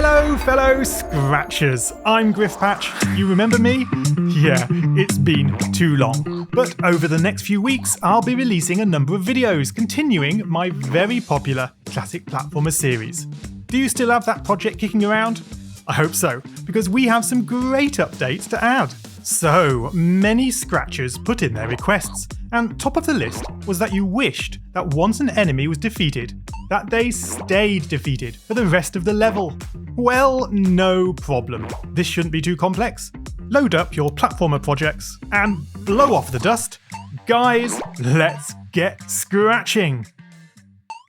Hello fellow Scratchers, I'm Griffpatch. You remember me? Yeah, it's been too long. But over the next few weeks, I'll be releasing a number of videos continuing my very popular classic platformer series. Do you still have that project kicking around? I hope so, because we have some great updates to add. So many Scratchers put in their requests, and top of the list was that you wished that once an enemy was defeated, that they stayed defeated for the rest of the level. Well, no problem. This shouldn't be too complex. Load up your platformer projects and blow off the dust. Guys, let's get scratching!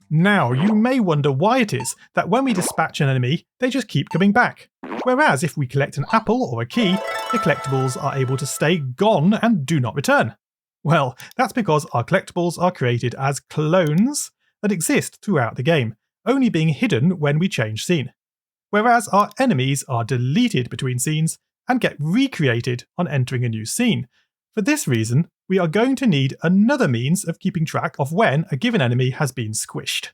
Now, you may wonder why it is that when we dispatch an enemy, they just keep coming back. Whereas if we collect an apple or a key, the collectibles are able to stay gone and do not return. Well, that's because our collectibles are created as clones that exist throughout the game, only being hidden when we change scene. Whereas our enemies are deleted between scenes and get recreated on entering a new scene. For this reason, we are going to need another means of keeping track of when a given enemy has been squished.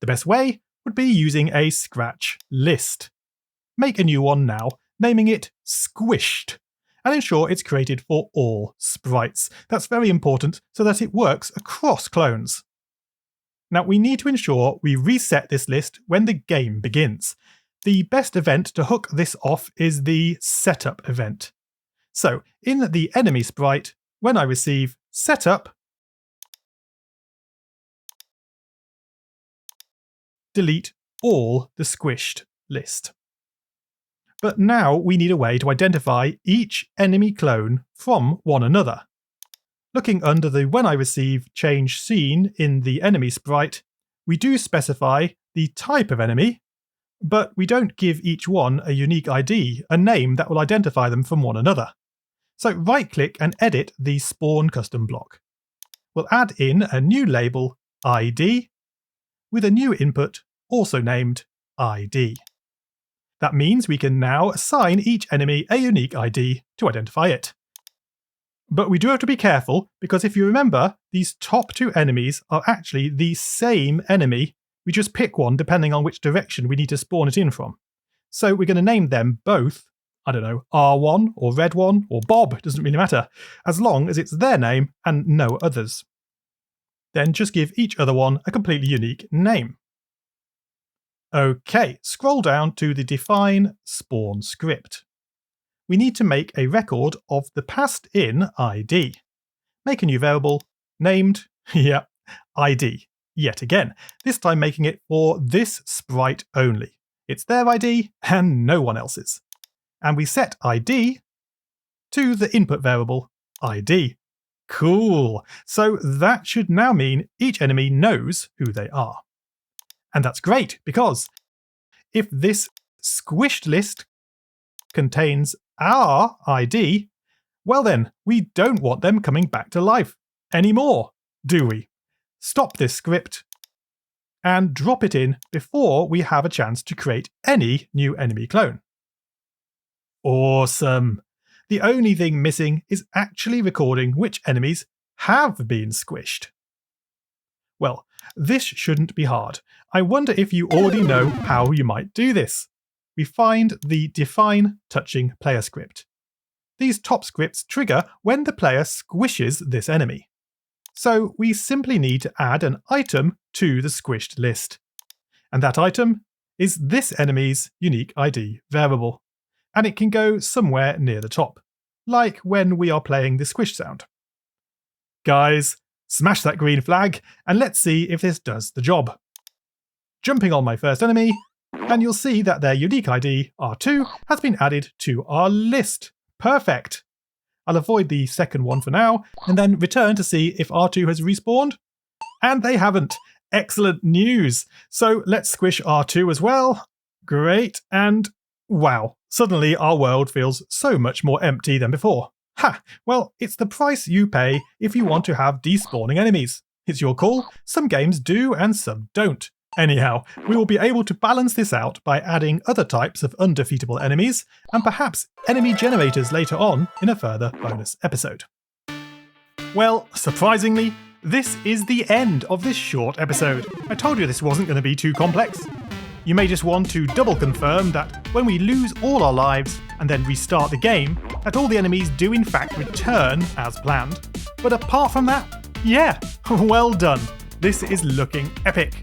The best way would be using a scratch list. Make a new one now, naming it squished, and ensure it's created for all sprites. That's very important so that it works across clones. Now we need to ensure we reset this list when the game begins. The best event to hook this off is the setup event. So in the enemy sprite, when I receive setup, delete all the squished list. But now we need a way to identify each enemy clone from one another. Looking under the when I receive change scene in the enemy sprite, we do specify the type of enemy, but we don't give each one a unique ID, a name that will identify them from one another. So right-click and edit the spawn custom block. We'll add in a new label, ID, with a new input also named ID. That means we can now assign each enemy a unique ID to identify it. But we do have to be careful, because if you remember, these top two enemies are actually the same enemy. We just pick one depending on which direction we need to spawn it in from. So we're going to name them both, I don't know, R1 or Red1 or Bob, it doesn't really matter, as long as it's their name and no others. Then just give each other one a completely unique name. Okay, scroll down to the define spawn script. We need to make a record of the passed in ID. Make a new variable named, ID, yet again, this time making it for this sprite only. It's their ID and no one else's. And we set ID to the input variable ID. Cool, so that should now mean each enemy knows who they are. And that's great, because if this squished list contains our ID, well then, we don't want them coming back to life anymore, do we? Stop this script and drop it in before we have a chance to create any new enemy clone. Awesome! The only thing missing is actually recording which enemies have been squished. Well, this shouldn't be hard. I wonder if you already know how you might do this. We find the define touching player script. These top scripts trigger when the player squishes this enemy. So we simply need to add an item to the squished list. And that item is this enemy's unique ID variable. And it can go somewhere near the top, like when we are playing the squish sound. Guys, smash that green flag, and let's see if this does the job. Jumping on my first enemy, and you'll see that their unique ID, R2, has been added to our list. Perfect! I'll avoid the second one for now, and then return to see if R2 has respawned. And they haven't. Excellent news! So let's squish R2 as well. Great, and wow, suddenly our world feels so much more empty than before. Ha! Well, it's the price you pay if you want to have despawning enemies. It's your call. Some games do and some don't. Anyhow, we will be able to balance this out by adding other types of undefeatable enemies, and perhaps enemy generators later on in a further bonus episode. Well, surprisingly, this is the end of this short episode. I told you this wasn't going to be too complex. You may just want to double confirm that when we lose all our lives and then restart the game, that all the enemies do in fact return as planned. But apart from that, yeah, well done. This is looking epic.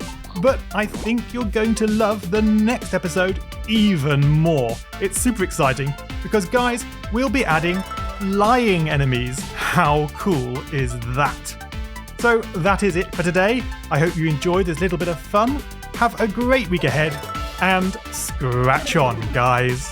But I think you're going to love the next episode even more. It's super exciting because, guys, we'll be adding lying enemies. How cool is that? So that is it for today. I hope you enjoyed this little bit of fun. Have a great week ahead and scratch on, guys.